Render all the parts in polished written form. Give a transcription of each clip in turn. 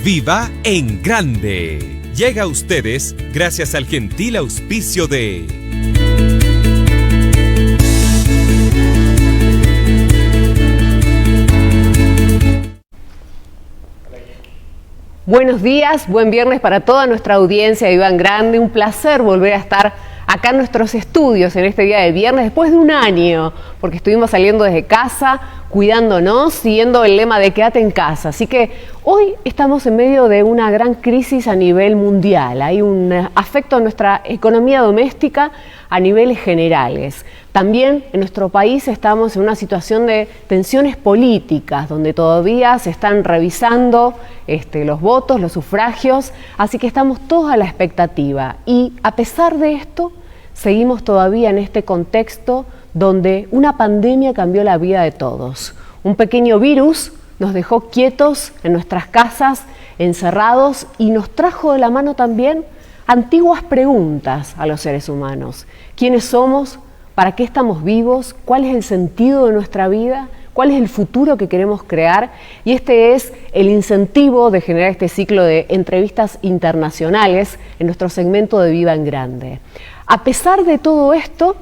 Viva en Grande. Llega a ustedes gracias al gentil auspicio de Buenos días, buen viernes para toda nuestra audiencia de Viva en Grande. Un placer volver a estar acá en nuestros estudios en este día de viernes, después de un año, porque estuvimos saliendo desde casa, cuidándonos, siguiendo el lema de quédate en casa. Así que hoy estamos en medio de una gran crisis a nivel mundial. Hay un afecto a nuestra economía doméstica a niveles generales. También en nuestro país estamos en una situación de tensiones políticas, donde todavía se están revisando los votos, los sufragios, así que estamos todos a la expectativa. Y a pesar de esto, seguimos todavía en este contexto donde una pandemia cambió la vida de todos. Un pequeño virus nos dejó quietos en nuestras casas, encerrados, y nos trajo de la mano también antiguas preguntas a los seres humanos. ¿Quiénes somos? ¿Para qué estamos vivos? ¿Cuál es el sentido de nuestra vida? ¿Cuál es el futuro que queremos crear? Y este es el incentivo de generar este ciclo de entrevistas internacionales en nuestro segmento de Viva en Grande. A pesar de todo esto,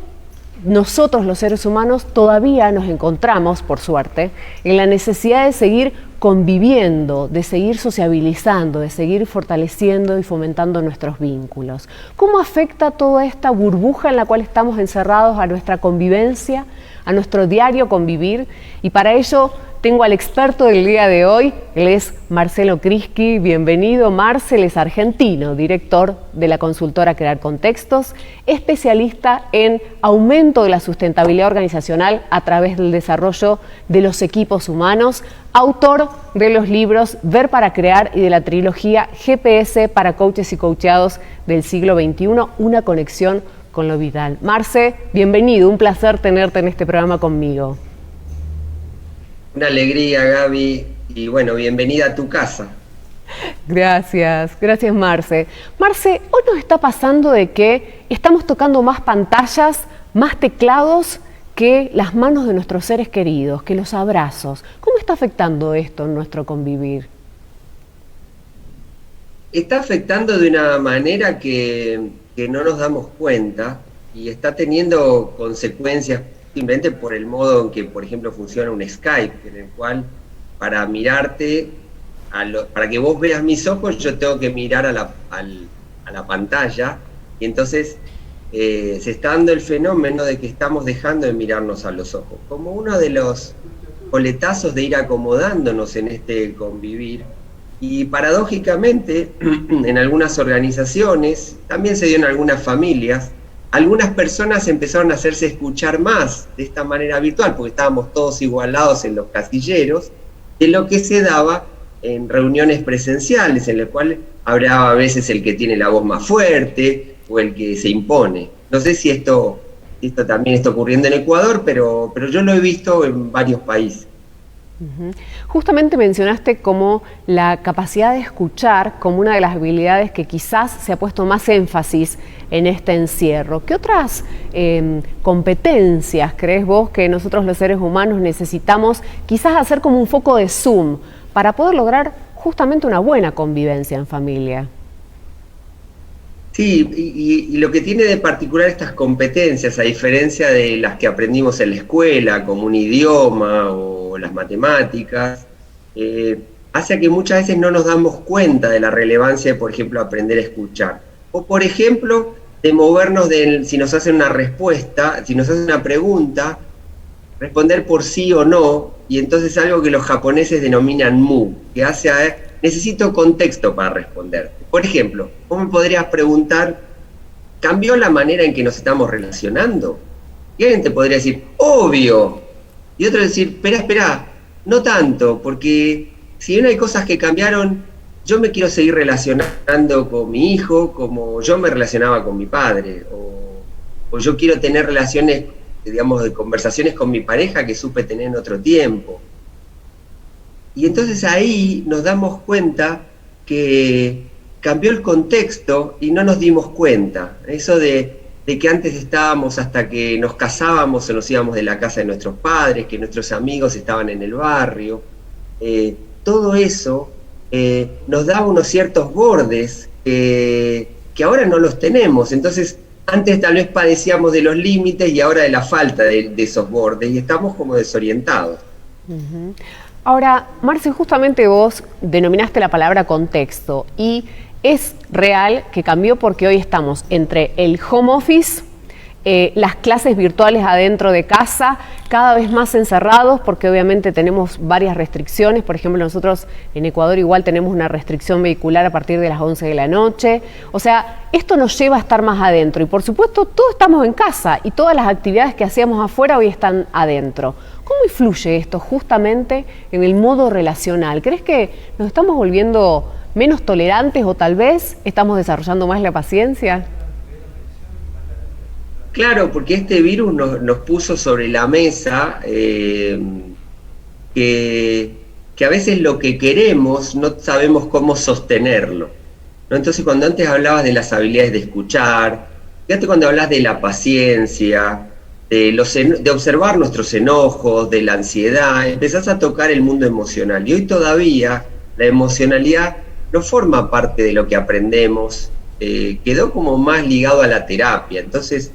nosotros los seres humanos todavía nos encontramos, por suerte, en la necesidad de seguir conviviendo, de seguir sociabilizando, de seguir fortaleciendo y fomentando nuestros vínculos. ¿Cómo afecta toda esta burbuja en la cual estamos encerrados a nuestra convivencia, a nuestro diario convivir? Y para ello tengo al experto del día de hoy, él es Marcelo Kriski. Bienvenido, Marcel, es argentino, director de la consultora Crear Contextos, especialista en aumento de la sustentabilidad organizacional a través del desarrollo de los equipos humanos, autor de los libros Ver para Crear y de la trilogía GPS para coaches y coacheados del siglo XXI, una conexión con lo vital. Marce, bienvenido, un placer tenerte en este programa conmigo. Una alegría, Gaby, y bueno, bienvenida a tu casa. Gracias Marce. Marce, hoy nos está pasando de que estamos tocando más pantallas, más teclados que las manos de nuestros seres queridos, que los abrazos. ¿Cómo está afectando esto en nuestro convivir? Está afectando de una manera que no nos damos cuenta y está teniendo consecuencias simplemente por el modo en que, por ejemplo, funciona un Skype, en el cual para mirarte, para que vos veas mis ojos, yo tengo que mirar a la pantalla, y entonces se está dando el fenómeno de que estamos dejando de mirarnos a los ojos, como uno de los coletazos de ir acomodándonos en este convivir. Y paradójicamente, en algunas organizaciones, también se dio en algunas familias, algunas personas empezaron a hacerse escuchar más de esta manera virtual, porque estábamos todos igualados en los casilleros, de lo que se daba en reuniones presenciales, en las cuales habrá a veces el que tiene la voz más fuerte o el que se impone. No sé si esto también está ocurriendo en Ecuador, pero yo lo he visto en varios países. Justamente mencionaste como la capacidad de escuchar como una de las habilidades que quizás se ha puesto más énfasis en este encierro. ¿Qué otras competencias crees vos que nosotros los seres humanos necesitamos quizás hacer como un foco de zoom para poder lograr justamente una buena convivencia en familia? Sí, y lo que tiene de particular estas competencias, a diferencia de las que aprendimos en la escuela, como un idioma o las matemáticas, hace que muchas veces no nos damos cuenta de la relevancia de, por ejemplo, aprender a escuchar. O, por ejemplo, de movernos si nos hacen una respuesta, si nos hacen una pregunta, responder por sí o no, y entonces algo que los japoneses denominan mu, que hace necesito contexto para responderte. Por ejemplo, vos me podrías preguntar, ¿cambió la manera en que nos estamos relacionando? Y alguien te podría decir, obvio. Y otro decir, espera, no tanto, porque si bien hay cosas que cambiaron, yo me quiero seguir relacionando con mi hijo como yo me relacionaba con mi padre, o yo quiero tener relaciones, digamos, de conversaciones con mi pareja que supe tener en otro tiempo. Y entonces ahí nos damos cuenta que cambió el contexto y no nos dimos cuenta. Eso de que antes estábamos hasta que nos casábamos o nos íbamos de la casa de nuestros padres, que nuestros amigos estaban en el barrio. Todo eso nos daba unos ciertos bordes que ahora no los tenemos. Entonces, antes tal vez padecíamos de los límites y ahora de la falta de esos bordes y estamos como desorientados. Uh-huh. Ahora, Marce, justamente vos denominaste la palabra contexto y es real que cambió porque hoy estamos entre el home office, las clases virtuales adentro de casa, cada vez más encerrados porque obviamente tenemos varias restricciones. Por ejemplo, nosotros en Ecuador igual tenemos una restricción vehicular a partir de las 11 de la noche. O sea, esto nos lleva a estar más adentro y por supuesto todos estamos en casa y todas las actividades que hacíamos afuera hoy están adentro. ¿Cómo influye esto justamente en el modo relacional? ¿Crees que nos estamos volviendo menos tolerantes o tal vez estamos desarrollando más la paciencia? Claro, porque este virus nos puso sobre la mesa que a veces lo que queremos no sabemos cómo sostenerlo, ¿no? Entonces, cuando antes hablabas de las habilidades de escuchar, fíjate cuando hablas de la paciencia, de observar nuestros enojos, de la ansiedad, empezás a tocar el mundo emocional. Y hoy todavía la emocionalidad no forma parte de lo que aprendemos, quedó como más ligado a la terapia. Entonces,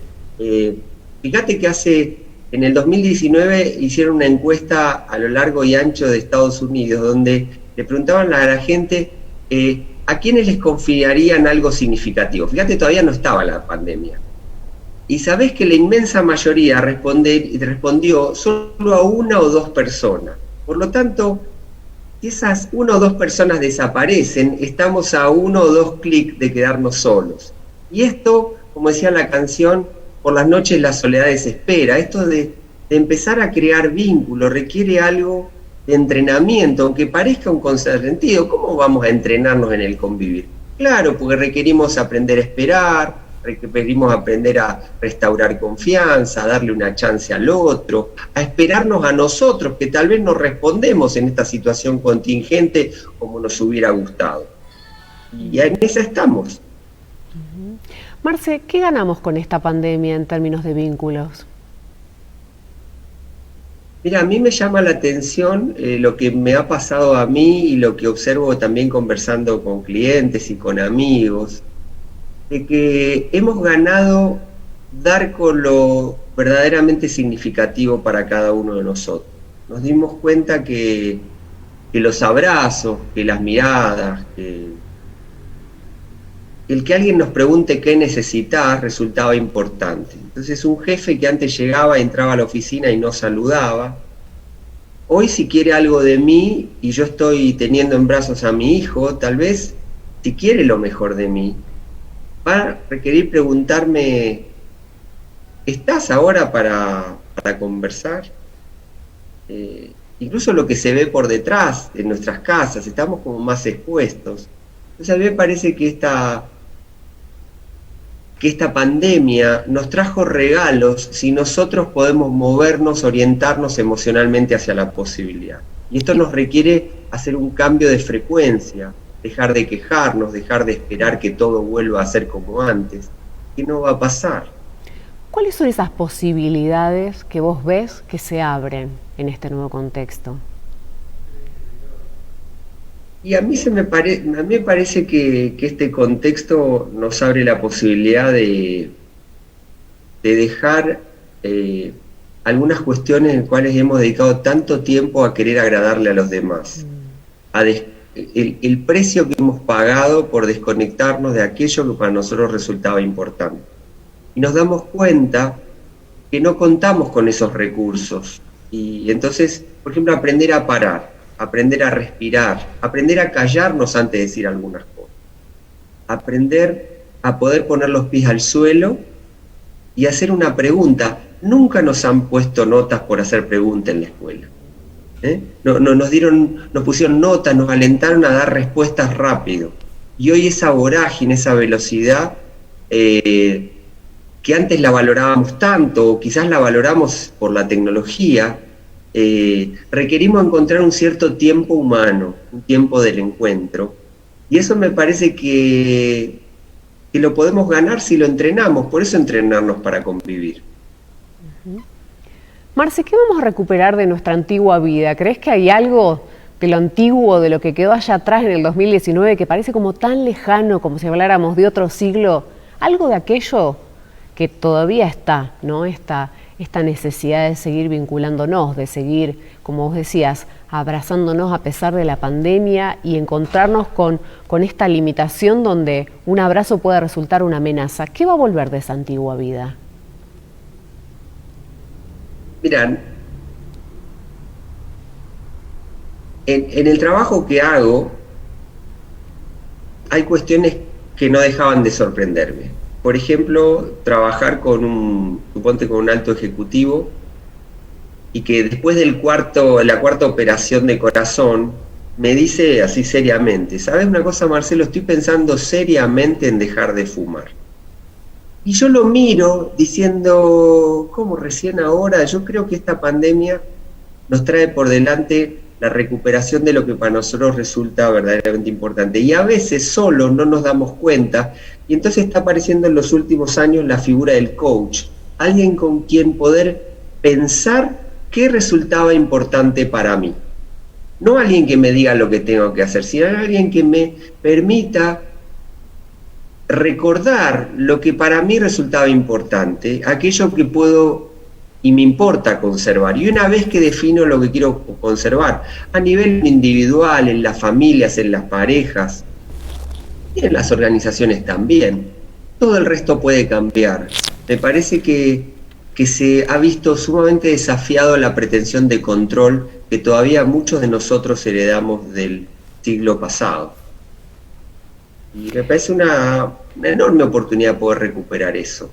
fíjate que en el 2019 hicieron una encuesta a lo largo y ancho de Estados Unidos donde le preguntaban a la gente a quiénes les confiarían algo significativo. Fíjate, todavía no estaba la pandemia. Y sabés que la inmensa mayoría respondió solo a una o dos personas. Por lo tanto, si esas una o dos personas desaparecen, estamos a uno o dos clics de quedarnos solos. Y esto, como decía la canción, por las noches la soledad desespera. Esto de empezar a crear vínculos requiere algo de entrenamiento, aunque parezca un contrasentido. ¿Cómo vamos a entrenarnos en el convivir? Claro, porque requerimos aprender a esperar, requerimos aprender a restaurar confianza, a darle una chance al otro, a esperarnos a nosotros, que tal vez no respondemos en esta situación contingente como nos hubiera gustado. Y en esa estamos. Marce, ¿qué ganamos con esta pandemia en términos de vínculos? Mira, a mí me llama la atención lo que me ha pasado a mí y lo que observo también conversando con clientes y con amigos, de que hemos ganado dar con lo verdaderamente significativo para cada uno de nosotros. Nos dimos cuenta que los abrazos, que las miradas, que el que alguien nos pregunte qué necesitas resultaba importante. Entonces, un jefe que antes llegaba, entraba a la oficina y no saludaba, hoy si quiere algo de mí y yo estoy teniendo en brazos a mi hijo, tal vez si quiere lo mejor de mí, va a requerir preguntarme, ¿estás ahora para conversar? Incluso lo que se ve por detrás de nuestras casas, estamos como más expuestos. Entonces a mí me parece que esta pandemia nos trajo regalos si nosotros podemos movernos, orientarnos emocionalmente hacia la posibilidad. Y esto nos requiere hacer un cambio de frecuencia, dejar de quejarnos, dejar de esperar que todo vuelva a ser como antes. ¿Qué no va a pasar? ¿Cuáles son esas posibilidades que vos ves que se abren en este nuevo contexto? Y a mí me parece que este contexto nos abre la posibilidad de dejar algunas cuestiones en las cuales hemos dedicado tanto tiempo a querer agradarle a los demás. El precio que hemos pagado por desconectarnos de aquello que para nosotros resultaba importante. Y nos damos cuenta que no contamos con esos recursos. Y entonces, por ejemplo, aprender a parar, aprender a respirar, aprender a callarnos antes de decir algunas cosas, aprender a poder poner los pies al suelo y hacer una pregunta. Nunca nos han puesto notas por hacer preguntas en la escuela. Nos pusieron notas, nos alentaron a dar respuestas rápido. Y hoy esa vorágine, esa velocidad, que antes la valorábamos tanto, o quizás la valoramos por la tecnología, requerimos encontrar un cierto tiempo humano, un tiempo del encuentro, y eso me parece que lo podemos ganar si lo entrenamos, por eso entrenarnos para convivir. Marce, ¿qué vamos a recuperar de nuestra antigua vida? ¿Crees que hay algo de lo antiguo, de lo que quedó allá atrás en el 2019, que parece como tan lejano, como si habláramos de otro siglo, algo de aquello que todavía está, ¿no? Esta necesidad de seguir vinculándonos, de seguir, como vos decías, abrazándonos a pesar de la pandemia y encontrarnos con esta limitación donde un abrazo puede resultar una amenaza. ¿Qué va a volver de esa antigua vida? Mirá, en el trabajo que hago hay cuestiones que no dejaban de sorprenderme. Por ejemplo, trabajar suponte con un alto ejecutivo y que después de la cuarta operación de corazón me dice así seriamente: ¿sabes una cosa, Marcelo? Estoy pensando seriamente en dejar de fumar. Y yo lo miro diciendo, ¿cómo recién ahora? Yo creo que esta pandemia nos trae por delante la recuperación de lo que para nosotros resulta verdaderamente importante. Y a veces solo no nos damos cuenta, y entonces está apareciendo en los últimos años la figura del coach, alguien con quien poder pensar qué resultaba importante para mí. No alguien que me diga lo que tengo que hacer, sino alguien que me permita recordar lo que para mí resultaba importante, aquello que puedo y me importa conservar. Y una vez que defino lo que quiero conservar, a nivel individual, en las familias, en las parejas, y en las organizaciones también, todo el resto puede cambiar. Me parece que se ha visto sumamente desafiado la pretensión de control que todavía muchos de nosotros heredamos del siglo pasado. Y me parece una enorme oportunidad poder recuperar eso.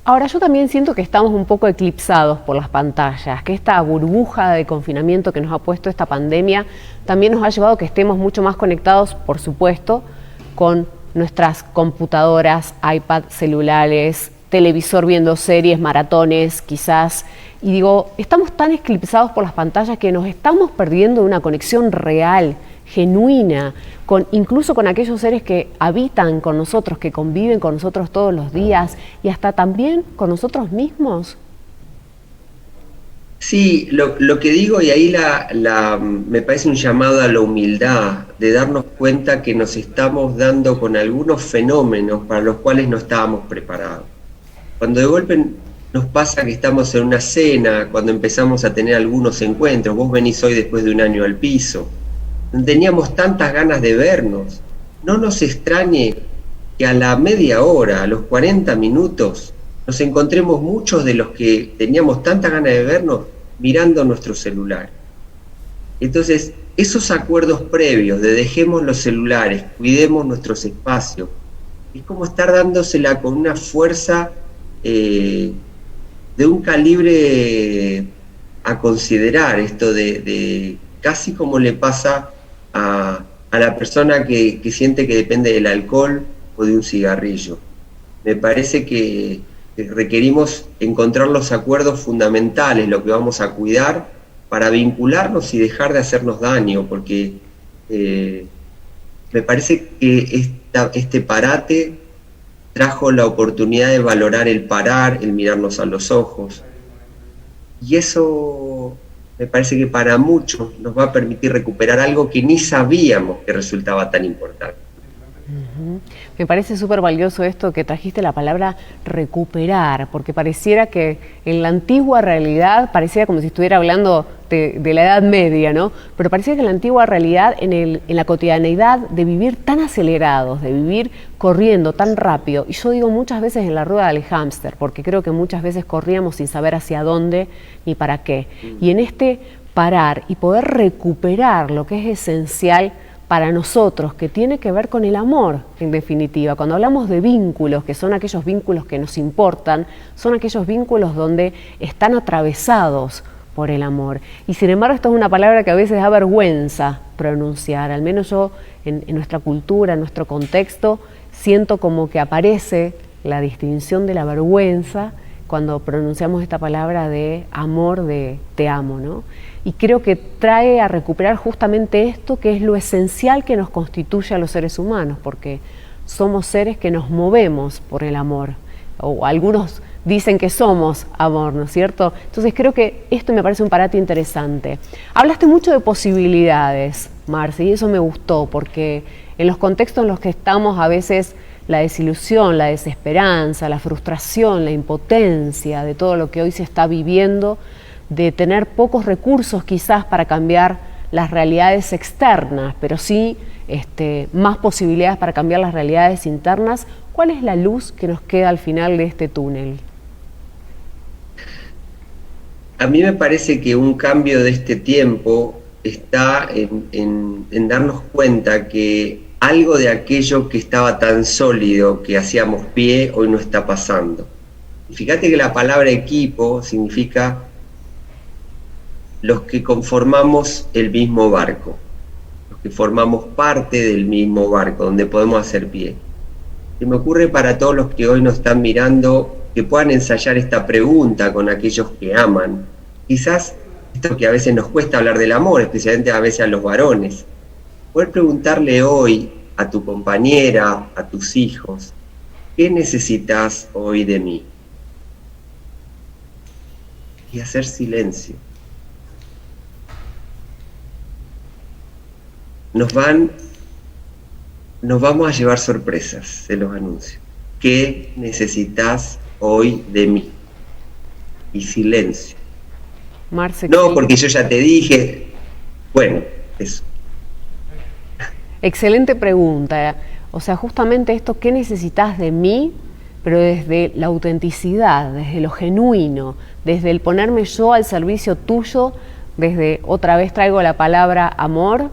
Ahora, yo también siento que estamos un poco eclipsados por las pantallas, que esta burbuja de confinamiento que nos ha puesto esta pandemia también nos ha llevado a que estemos mucho más conectados, por supuesto, con nuestras computadoras, iPad, celulares, televisor viendo series, maratones, quizás. Y digo, estamos tan eclipsados por las pantallas que nos estamos perdiendo de una conexión real, genuina, incluso con aquellos seres que habitan con nosotros, que conviven con nosotros todos los días y hasta también con nosotros mismos. Sí, lo que digo, y ahí me parece un llamado a la humildad, de darnos cuenta que nos estamos dando con algunos fenómenos para los cuales no estábamos preparados. Cuando de golpe nos pasa que estamos en una cena, cuando empezamos a tener algunos encuentros, vos venís hoy después de un año al piso, teníamos tantas ganas de vernos, no nos extrañe que a la media hora, a los 40 minutos, nos encontremos muchos de los que teníamos tantas ganas de vernos mirando nuestro celular. Entonces, esos acuerdos previos de dejemos los celulares, cuidemos nuestros espacios, es como estar dándosela con una fuerza de un calibre a considerar, esto de casi como le pasa a la persona que siente que depende del alcohol o de un cigarrillo. Me parece que requerimos encontrar los acuerdos fundamentales, lo que vamos a cuidar para vincularnos y dejar de hacernos daño, porque me parece que este parate trajo la oportunidad de valorar el parar, el mirarnos a los ojos, y eso me parece que para muchos nos va a permitir recuperar algo que ni sabíamos que resultaba tan importante. Uh-huh. Me parece súper valioso esto que trajiste la palabra recuperar, porque pareciera que en la antigua realidad, pareciera como si estuviera hablando de la Edad Media, ¿no? Pero parecía que en la antigua realidad, en la cotidianeidad de vivir tan acelerados, de vivir corriendo tan rápido, y yo digo muchas veces en la rueda del hámster, porque creo que muchas veces corríamos sin saber hacia dónde ni para qué. Y en este parar y poder recuperar lo que es esencial para nosotros, que tiene que ver con el amor, en definitiva. Cuando hablamos de vínculos, que son aquellos vínculos que nos importan, son aquellos vínculos donde están atravesados por el amor. Y sin embargo, esto es una palabra que a veces da vergüenza pronunciar, al menos yo, en nuestra cultura, en nuestro contexto, siento como que aparece la distinción de la vergüenza cuando pronunciamos esta palabra de amor, de te amo, ¿no? Y creo que trae a recuperar justamente esto, que es lo esencial que nos constituye a los seres humanos, porque somos seres que nos movemos por el amor, o algunos dicen que somos amor, ¿no es cierto? Entonces creo que esto me parece un parate interesante. Hablaste mucho de posibilidades, Marce, y eso me gustó, porque en los contextos en los que estamos a veces la desilusión, la desesperanza, la frustración, la impotencia de todo lo que hoy se está viviendo, de tener pocos recursos quizás para cambiar las realidades externas, pero sí más posibilidades para cambiar las realidades internas. ¿Cuál es la luz que nos queda al final de este túnel? A mí me parece que un cambio de este tiempo está en darnos cuenta que algo de aquello que estaba tan sólido, que hacíamos pie, hoy no está pasando. Y fíjate que la palabra equipo significa los que conformamos el mismo barco, los que formamos parte del mismo barco, donde podemos hacer pie. Se me ocurre para todos los que hoy nos están mirando, que puedan ensayar esta pregunta con aquellos que aman. Quizás esto que a veces nos cuesta hablar del amor, especialmente a veces a los varones. Poder preguntarle hoy a tu compañera, a tus hijos, ¿qué necesitas hoy de mí? Y hacer silencio. Nos vamos a llevar sorpresas, se los anuncio. ¿Qué necesitas hoy de mí? Y silencio. Marce, no, porque yo ya te dije. Bueno, eso. Excelente pregunta. O sea, justamente esto, ¿qué necesitas de mí? Pero desde la autenticidad, desde lo genuino, desde el ponerme yo al servicio tuyo, desde, otra vez traigo la palabra amor,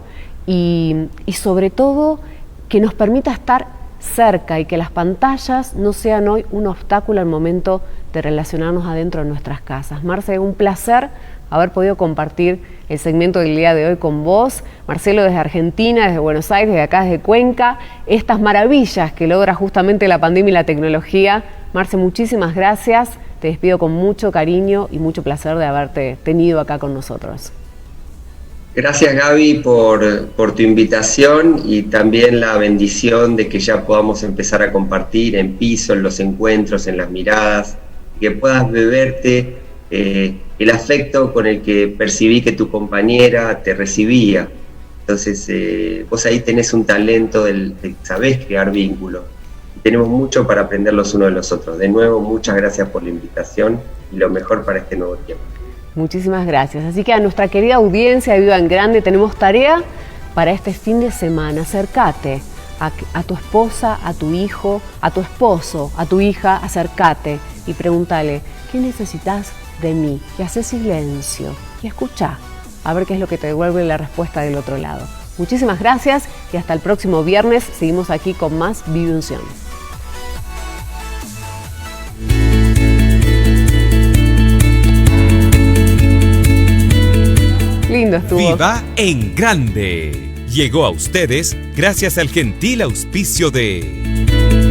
y sobre todo que nos permita estar cerca y que las pantallas no sean hoy un obstáculo al momento de relacionarnos adentro de nuestras casas. Marce, un placer haber podido compartir el segmento del día de hoy con vos. Marcelo desde Argentina, desde Buenos Aires, desde acá desde Cuenca, estas maravillas que logra justamente la pandemia y la tecnología. Marce, muchísimas gracias, te despido con mucho cariño y mucho placer de haberte tenido acá con nosotros. Gracias, Gaby, por tu invitación y también la bendición de que ya podamos empezar a compartir en piso, en los encuentros, en las miradas, que puedas beberte el afecto con el que percibí que tu compañera te recibía. Entonces, vos ahí tenés un talento de sabés crear vínculos. Tenemos mucho para aprender los unos de los otros. De nuevo, muchas gracias por la invitación y lo mejor para este nuevo tiempo. Muchísimas gracias. Así que a nuestra querida audiencia de Viva en Grande tenemos tarea para este fin de semana. Acércate a tu esposa, a tu hijo, a tu esposo, a tu hija, acércate y pregúntale, ¿qué necesitas de mí? Y hace silencio y escucha a ver qué es lo que te devuelve la respuesta del otro lado. Muchísimas gracias y hasta el próximo viernes. Seguimos aquí con más Vive Unción. Lindo estuvo. Viva en Grande. Llegó a ustedes gracias al gentil auspicio de